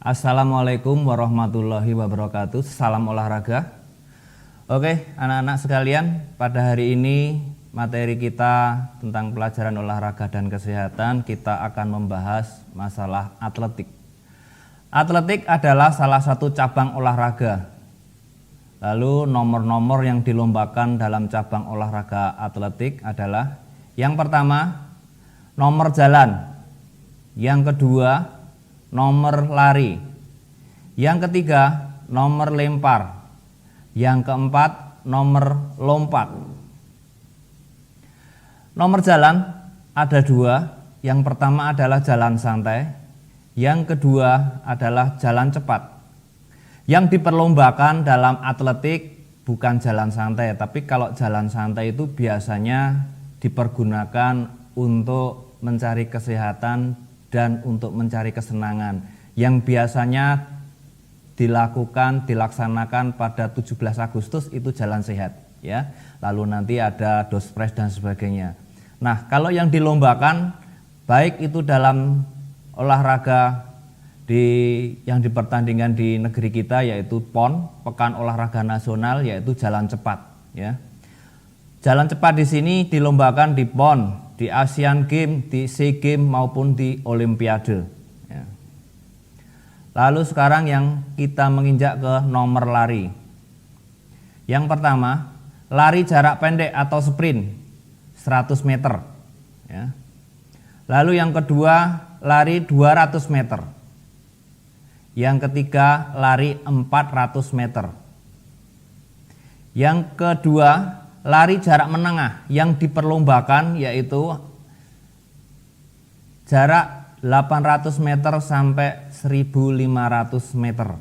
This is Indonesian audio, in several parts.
Assalamualaikum warahmatullahi wabarakatuh. Salam olahraga. Oke, anak-anak sekalian, pada hari ini materi kita tentang pelajaran olahraga dan kesehatan, kita akan membahas masalah atletik. Atletik adalah salah satu cabang olahraga. Lalu nomor-nomor yang dilombakan dalam cabang olahraga atletik adalah: yang pertama, nomor jalan; yang kedua, nomor lari; yang ketiga, nomor lempar; yang keempat, nomor lompat. Nomor jalan ada dua. Yang pertama adalah jalan santai, yang kedua adalah jalan cepat. Yang diperlombakan dalam atletik bukan jalan santai, tapi kalau jalan santai itu biasanya dipergunakan untuk mencari kesehatan dan untuk mencari kesenangan, yang biasanya dilaksanakan pada 17 Agustus itu jalan sehat ya. Lalu nanti ada dospres dan sebagainya. Nah, kalau yang dilombakan baik itu dalam olahraga yang dipertandingkan di negeri kita, yaitu PON, Pekan Olahraga Nasional, yaitu jalan cepat ya. Jalan cepat di sini dilombakan di PON, di Asian Games, di SEA Games maupun di Olimpiade ya. Lalu sekarang yang kita menginjak ke nomor lari. Yang pertama, lari jarak pendek atau sprint 100 meter ya. Lalu yang kedua, lari 200 meter. Yang ketiga, lari 400 meter. Yang kedua, lari jarak menengah yang diperlombakan yaitu jarak 800 meter sampai 1500 meter.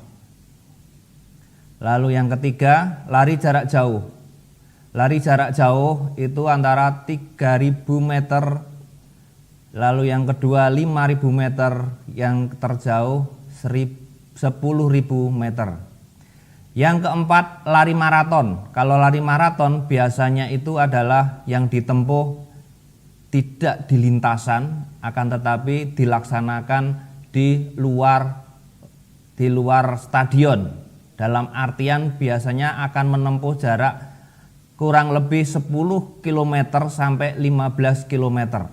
Lalu yang ketiga, lari jarak jauh. Lari jarak jauh itu antara 3000 meter. Lalu yang kedua 5000 meter, yang terjauh 10.000 meter. Yang keempat, lari maraton. Kalau lari maraton biasanya itu adalah yang ditempuh tidak di lintasan, akan tetapi dilaksanakan di luar stadion. Dalam artian biasanya akan menempuh jarak kurang lebih 10 km sampai 15 km.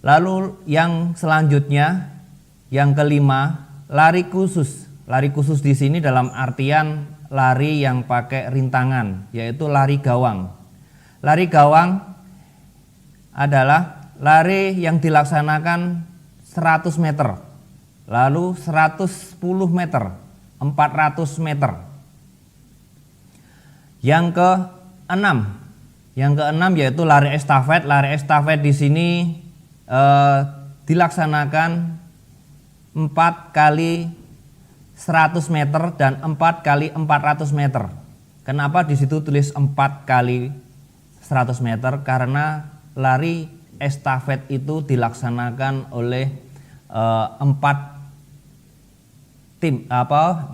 Lalu yang selanjutnya, yang kelima, lari khusus. Lari khusus di sini dalam artian lari yang pakai rintangan, yaitu lari gawang. Lari gawang adalah lari yang dilaksanakan 100 meter, lalu 110 meter, 400 meter. Yang keenam yaitu lari estafet. Lari estafet di sini dilaksanakan 4 kali 100 meter dan 4 kali 400 meter. Kenapa di situ tulis 4 kali 100 meter? Karena lari estafet itu dilaksanakan oleh 4 tim.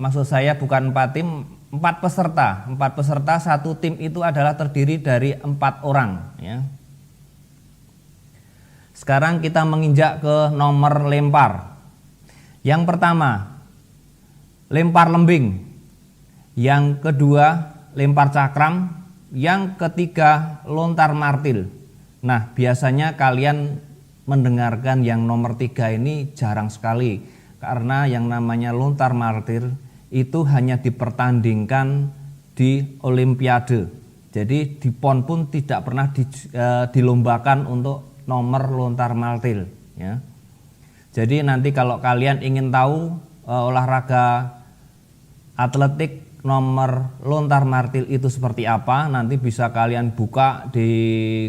Maksud saya bukan 4 tim, 4 peserta. 4 peserta, satu tim itu adalah terdiri dari 4 orang ya. Sekarang kita menginjak ke nomor lempar. Yang pertama, lempar lembing. Yang kedua, lempar cakram. Yang ketiga, lontar martil. Nah, biasanya kalian mendengarkan yang nomor 3 ini jarang sekali, karena yang namanya lontar martil itu hanya dipertandingkan di Olimpiade. Jadi di PON pun tidak pernah dilombakan untuk nomor lontar martil ya. Jadi nanti kalau kalian ingin tahu olahraga atletik nomor lontar martil itu seperti apa, nanti bisa kalian buka di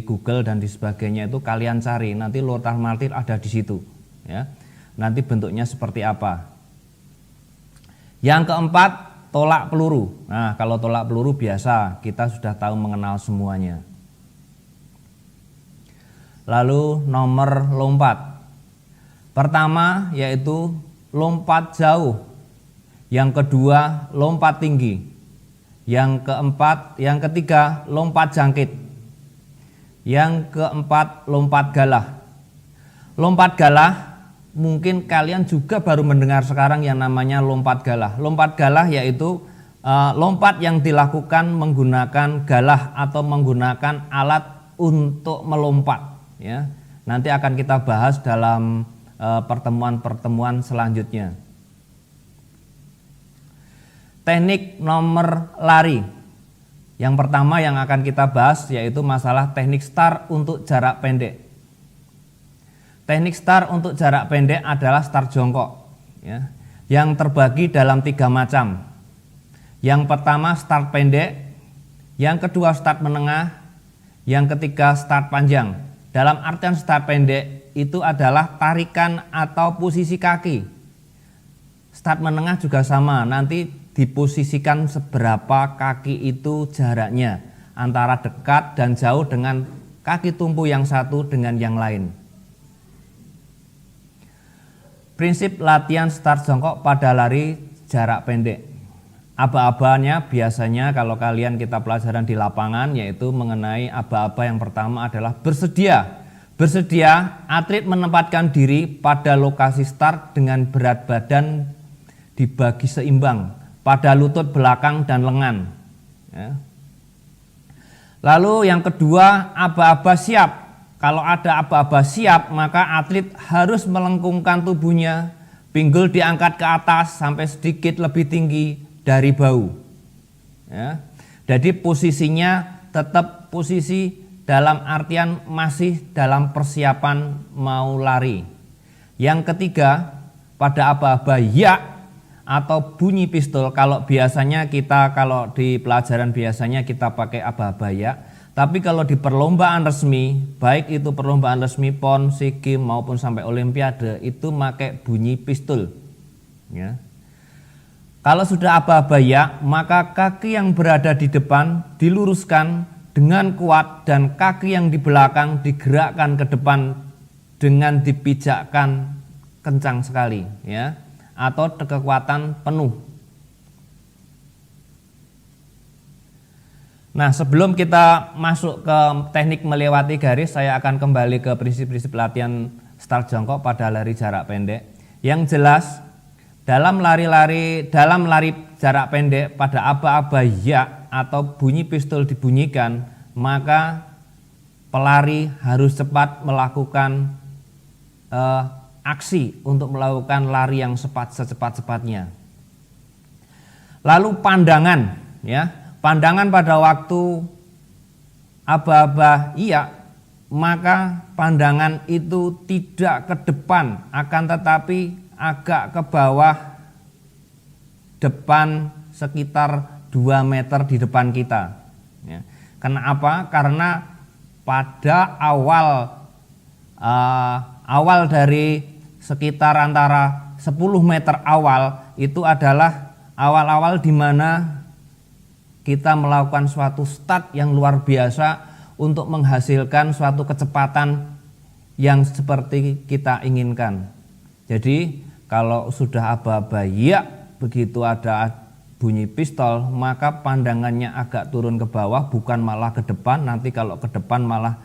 Google dan di sebagainya, itu kalian cari, nanti lontar martil ada di situ ya. Nanti bentuknya seperti apa. Yang keempat, tolak peluru. Nah, kalau tolak peluru biasa kita sudah tahu mengenal semuanya. Lalu nomor lompat. Pertama yaitu lompat jauh. Yang kedua lompat tinggi. Yang ketiga lompat jangkit. Yang keempat lompat galah. Lompat galah mungkin kalian juga baru mendengar sekarang yang namanya lompat galah. Lompat galah yaitu lompat yang dilakukan menggunakan galah atau menggunakan alat untuk melompat, ya. Nanti akan kita bahas dalam pertemuan-pertemuan selanjutnya. Teknik nomor lari. Yang pertama yang akan kita bahas yaitu masalah teknik start untuk jarak pendek. Teknik start untuk jarak pendek adalah start jongkok, ya, yang terbagi dalam 3 macam. Yang pertama start pendek, yang kedua start menengah, yang ketiga start panjang. Dalam artian start pendek itu adalah tarikan atau posisi kaki. Start menengah juga sama, nanti diposisikan seberapa kaki itu jaraknya antara dekat dan jauh dengan kaki tumpu yang satu dengan yang lain. Prinsip latihan start jongkok pada lari jarak pendek. Aba-abanya biasanya kalau kalian kita pelajaran di lapangan yaitu mengenai aba-aba yang pertama adalah bersedia. Bersedia, atlet menempatkan diri pada lokasi start dengan berat badan dibagi seimbang pada lutut belakang dan lengan, ya. Lalu yang kedua, aba-aba siap. Kalau ada aba-aba siap, maka atlet harus melengkungkan tubuhnya, pinggul diangkat ke atas sampai sedikit lebih tinggi dari bahu, ya. Jadi posisinya tetap posisi dalam artian masih dalam persiapan mau lari. Yang ketiga, pada aba-aba ya atau bunyi pistol. Kalau biasanya kita kalau di pelajaran biasanya kita pakai aba-aba ya. Tapi kalau di perlombaan resmi, baik itu perlombaan resmi PON, SEA Games maupun sampai Olimpiade, itu pakai bunyi pistol, ya. Kalau sudah aba-aba ya, maka kaki yang berada di depan diluruskan dengan kuat dan kaki yang di belakang digerakkan ke depan dengan dipijakkan kencang sekali, ya, atau kekuatan penuh. Nah, sebelum kita masuk ke teknik melewati garis, saya akan kembali ke prinsip-prinsip latihan start jongkok pada lari jarak pendek. Yang jelas, dalam lari jarak pendek pada aba-aba ya atau bunyi pistol dibunyikan, maka pelari harus cepat melakukan aksi untuk melakukan lari yang secepat-cepatnya. Lalu pandangan, ya. Pandangan pada waktu aba-aba iya, maka pandangan itu tidak ke depan, akan tetapi agak ke bawah depan sekitar 2 meter di depan kita, ya. Kenapa? Karena pada awal dari sekitar antara 10 meter awal itu adalah awal-awal di mana kita melakukan suatu start yang luar biasa untuk menghasilkan suatu kecepatan yang seperti kita inginkan. Jadi kalau sudah aba-aba ya, begitu ada bunyi pistol, maka pandangannya agak turun ke bawah, bukan malah ke depan. Nanti kalau ke depan malah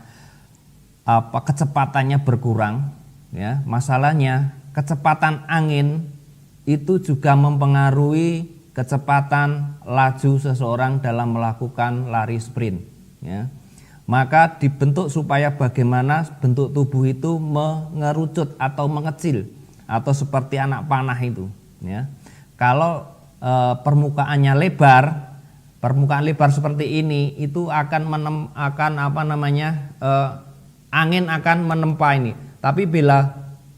kecepatannya berkurang, ya. Masalahnya kecepatan angin itu juga mempengaruhi kecepatan laju seseorang dalam melakukan lari sprint, ya. Maka dibentuk supaya bagaimana bentuk tubuh itu mengerucut atau mengecil atau seperti anak panah itu, ya. Kalau permukaan lebar seperti ini itu angin akan menempa ini. Tapi bila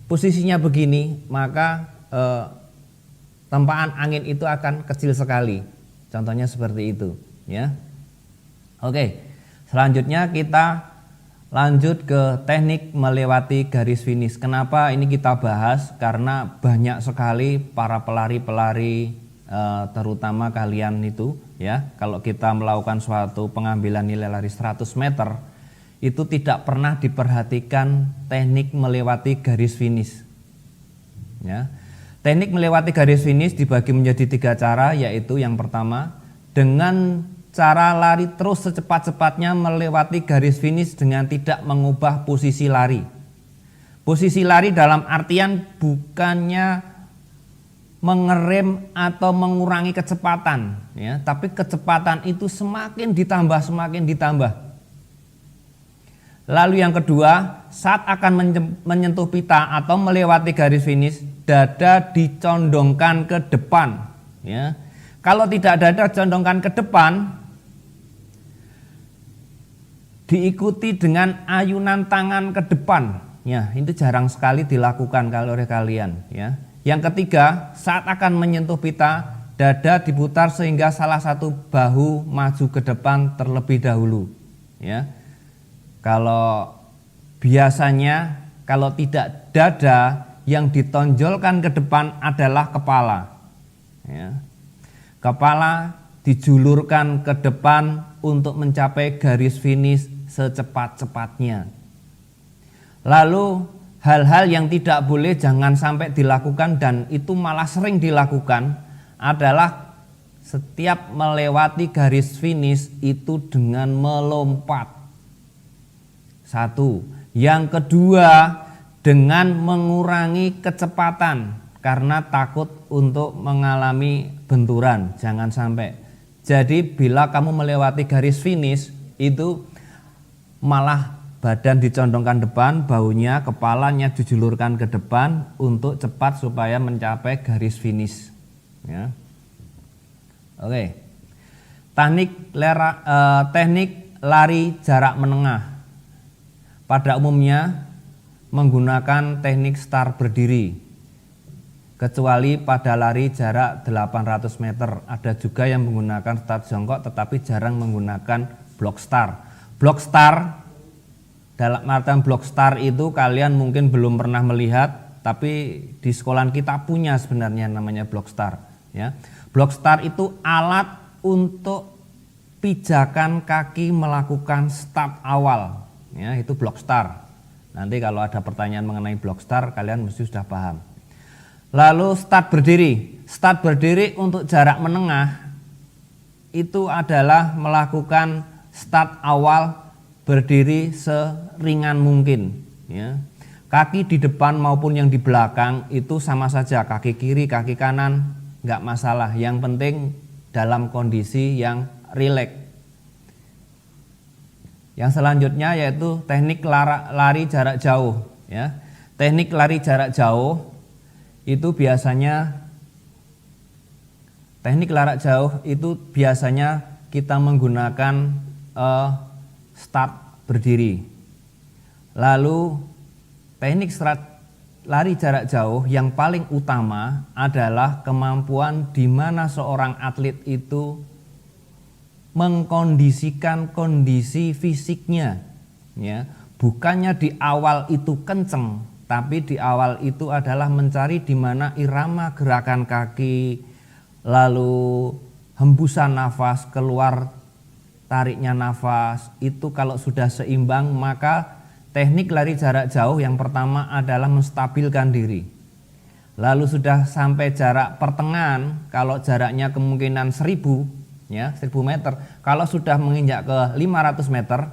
posisinya begini, maka tempaan angin itu akan kecil sekali. Contohnya seperti itu, ya. Oke, selanjutnya kita lanjut ke teknik melewati garis finish. Kenapa ini kita bahas? Karena banyak sekali para pelari-pelari, terutama kalian itu, ya, kalau kita melakukan suatu pengambilan nilai lari 100 meter, itu tidak pernah diperhatikan teknik melewati garis finish, ya. Teknik melewati garis finish dibagi menjadi 3 cara, yaitu yang pertama dengan cara lari terus secepat-cepatnya melewati garis finish dengan tidak mengubah posisi lari. Posisi lari dalam artian bukannya mengerem atau mengurangi kecepatan, ya, tapi kecepatan itu semakin ditambah. Lalu yang kedua, saat akan menyentuh pita atau melewati garis finish, dada dicondongkan ke depan, ya. Kalau tidak dada condongkan ke depan, diikuti dengan ayunan tangan ke depan, ya, itu jarang sekali dilakukan kalau oleh kalian, ya. Yang ketiga, saat akan menyentuh pita, dada diputar sehingga salah satu bahu maju ke depan terlebih dahulu, ya. Kalau biasanya kalau tidak dada, yang ditonjolkan ke depan adalah kepala, ya. Kepala dijulurkan ke depan untuk mencapai garis finish secepat-cepatnya. Lalu hal-hal yang tidak boleh jangan sampai dilakukan, dan itu malah sering dilakukan, adalah setiap melewati garis finish itu dengan melompat. Satu. Yang kedua, dengan mengurangi kecepatan karena takut untuk mengalami benturan, jangan sampai. Jadi bila kamu melewati garis finish itu malah badan dicondongkan depan, baunya, kepalanya dijulurkan ke depan untuk cepat supaya mencapai garis finish, ya. Oke. Teknik lari jarak menengah pada umumnya menggunakan teknik start berdiri, kecuali pada lari jarak 800 meter. Ada juga yang menggunakan start jongkok, tetapi jarang menggunakan block start. Block start, dalam artian block start itu kalian mungkin belum pernah melihat, tapi di sekolah kita punya sebenarnya namanya block start, ya. Block start itu alat untuk pijakan kaki melakukan start awal, ya, itu block start. Nanti kalau ada pertanyaan mengenai block start, kalian mesti sudah paham. Lalu start berdiri. Start berdiri untuk jarak menengah itu adalah melakukan start awal berdiri seringan mungkin, ya. Kaki di depan maupun yang di belakang itu sama saja, kaki kiri, kaki kanan, nggak masalah. Yang penting dalam kondisi yang rileks. Yang selanjutnya yaitu teknik lari jarak jauh, ya. Teknik lari jarak jauh itu biasanya kita menggunakan start berdiri. Lalu teknik lari jarak jauh yang paling utama adalah kemampuan di mana seorang atlet itu mengkondisikan kondisi fisiknya, ya. Bukannya di awal itu kenceng, tapi di awal itu adalah mencari di mana irama gerakan kaki, lalu hembusan nafas, keluar tariknya nafas. Itu kalau sudah seimbang, maka teknik lari jarak jauh yang pertama adalah menstabilkan diri. Lalu sudah sampai jarak pertengahan, kalau jaraknya kemungkinan 1000, ya, 1000 meter. Kalau sudah menginjak ke 500 meter,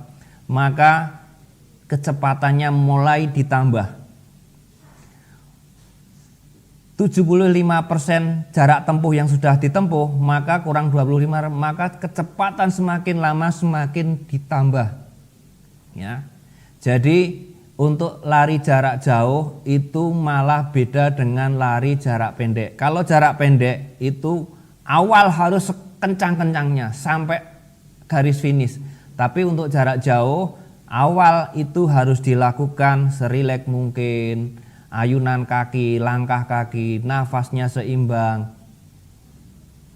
maka kecepatannya mulai ditambah. 75% jarak tempuh yang sudah ditempuh, maka kurang 25, maka kecepatan semakin lama semakin ditambah, ya. Jadi untuk lari jarak jauh itu malah beda dengan lari jarak pendek. Kalau jarak pendek itu awal harus kencang-kencangnya sampai garis finish. Tapi untuk jarak jauh, awal itu harus dilakukan serileks mungkin, ayunan kaki, langkah kaki, nafasnya seimbang.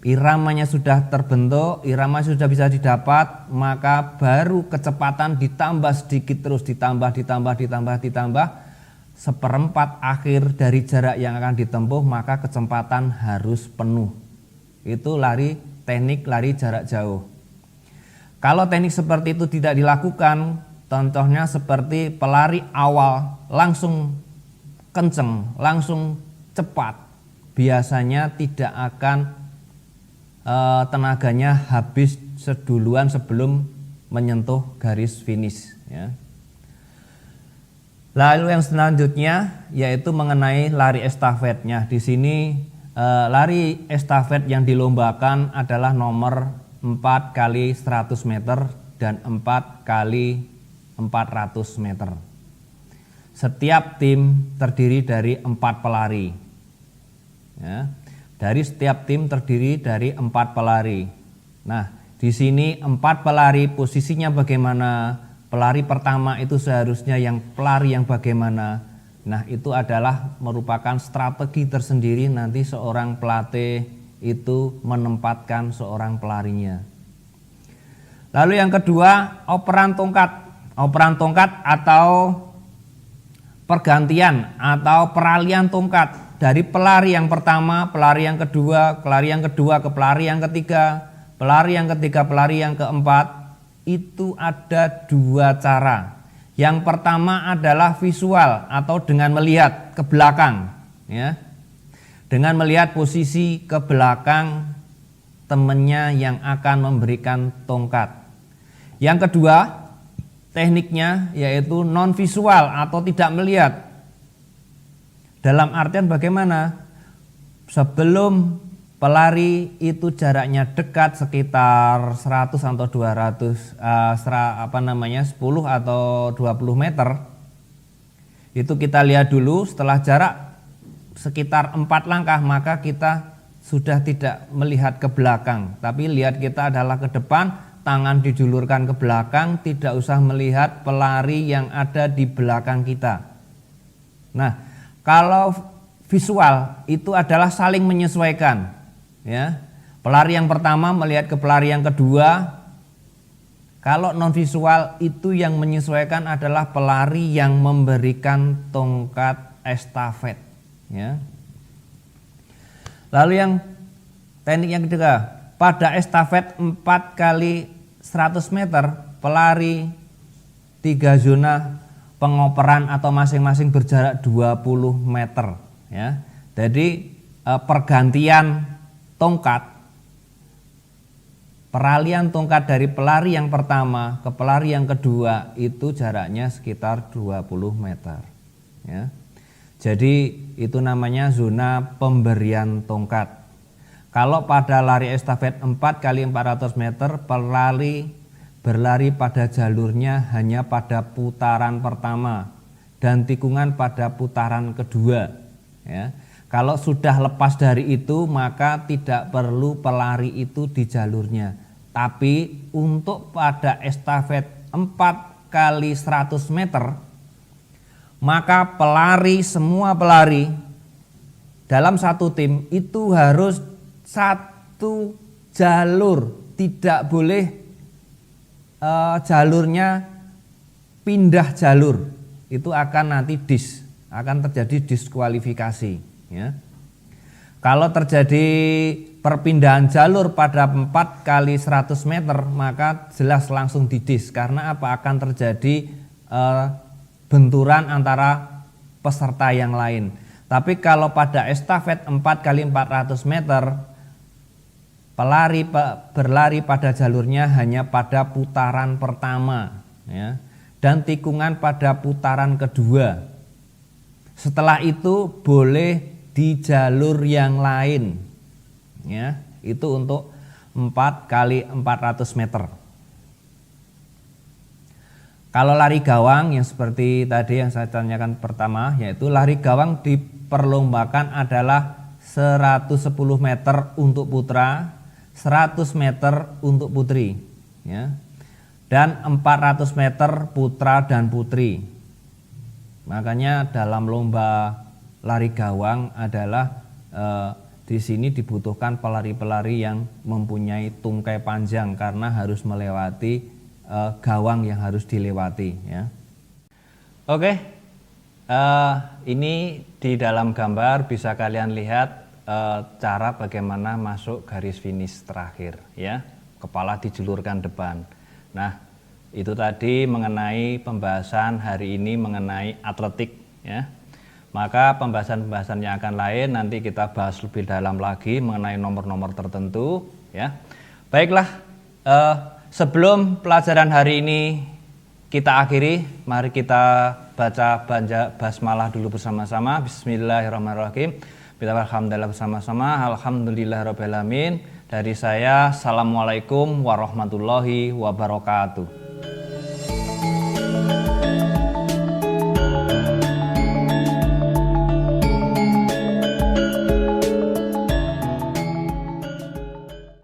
Iramanya sudah terbentuk, irama sudah bisa didapat, maka baru kecepatan ditambah sedikit terus, ditambah. Seperempat akhir dari jarak yang akan ditempuh, maka kecepatan harus penuh. Itu teknik lari jarak jauh. Kalau teknik seperti itu tidak dilakukan, contohnya seperti pelari awal langsung kenceng, langsung cepat, biasanya tidak akan tenaganya habis seduluan sebelum menyentuh garis finish, ya. Lalu yang selanjutnya yaitu mengenai lari estafetnya. Di sini lari estafet yang dilombakan adalah nomor 4 kali 100 meter dan 4 kali 400 meter. Setiap tim terdiri dari 4 pelari. Ya, dari setiap tim terdiri dari 4 pelari. Nah, di sini 4 pelari posisinya bagaimana? Pelari pertama itu seharusnya yang pelari yang bagaimana? Nah, itu adalah merupakan strategi tersendiri nanti seorang pelatih itu menempatkan seorang pelarinya. Lalu yang kedua, operan tongkat. Operan tongkat atau pergantian atau peralihan tongkat dari pelari yang pertama, pelari yang kedua, pelari yang kedua ke pelari yang ketiga, pelari yang ketiga, pelari yang keempat. Itu ada 2 cara. Yang pertama adalah visual atau dengan melihat ke belakang, ya. Dengan melihat posisi ke belakang temannya yang akan memberikan tongkat. Yang kedua, tekniknya yaitu non visual atau tidak melihat. Dalam artian bagaimana? Sebelum pelari itu jaraknya dekat sekitar 100 atau 200 10 atau 20 meter. Itu kita lihat dulu, setelah jarak sekitar 4 langkah maka kita sudah tidak melihat ke belakang, tapi lihat kita adalah ke depan. Tangan dijulurkan ke belakang, tidak usah melihat pelari yang ada di belakang kita. Nah, kalau visual itu adalah saling menyesuaikan, ya. Pelari yang pertama melihat ke pelari yang kedua. Kalau non visual itu yang menyesuaikan adalah pelari yang memberikan tongkat estafet, ya. Lalu yang teknik yang ketiga, pada estafet 4 kali 100 meter, pelari 3 zona pengoperan atau masing-masing berjarak 20 meter. Ya. Jadi pergantian tongkat, peralihan tongkat dari pelari yang pertama ke pelari yang kedua itu jaraknya sekitar 20 meter. Ya. Jadi itu namanya zona pemberian tongkat. Kalau pada lari estafet 4 kali 400 meter, pelari berlari pada jalurnya hanya pada putaran pertama dan tikungan pada putaran kedua. Ya. Kalau sudah lepas dari itu maka tidak perlu pelari itu di jalurnya. Tapi untuk pada estafet 4 kali 100 meter, maka semua pelari dalam satu tim itu harus satu jalur, tidak boleh jalurnya pindah jalur. Itu akan nanti akan terjadi diskualifikasi, ya. Kalau terjadi perpindahan jalur pada 4 kali 100 meter maka jelas langsung karena apa? Akan terjadi benturan antara peserta yang lain. Tapi kalau pada estafet 4 kali 400 meter, pelari berlari pada jalurnya hanya pada putaran pertama, ya, dan tikungan pada putaran kedua. Setelah itu boleh di jalur yang lain, ya. Itu untuk 4 kali 400 meter. Kalau lari gawang yang seperti tadi yang saya tanyakan pertama, yaitu lari gawang diperlombakan adalah 110 meter untuk putra, 100 meter untuk putri, ya, dan 400 meter putra dan putri. Makanya dalam lomba lari gawang adalah di sini dibutuhkan pelari-pelari yang mempunyai tungkai panjang karena harus melewati gawang yang harus dilewati, ya. Oke, ini di dalam gambar bisa kalian lihat cara bagaimana masuk garis finish terakhir, ya. Kepala dijulurkan depan. Nah, itu tadi mengenai pembahasan hari ini mengenai atletik, ya. Maka pembahasan-pembahasan yang akan lain nanti kita bahas lebih dalam lagi mengenai nomor-nomor tertentu, ya. Baiklah, sebelum pelajaran hari ini kita akhiri, mari kita baca basmalah dulu bersama-sama. Bismillahirrahmanirrahim. Kita alhamdulillah bersama-sama. Alhamdulillahirabbil alamin. Dari saya, assalamualaikum warahmatullahi wabarakatuh.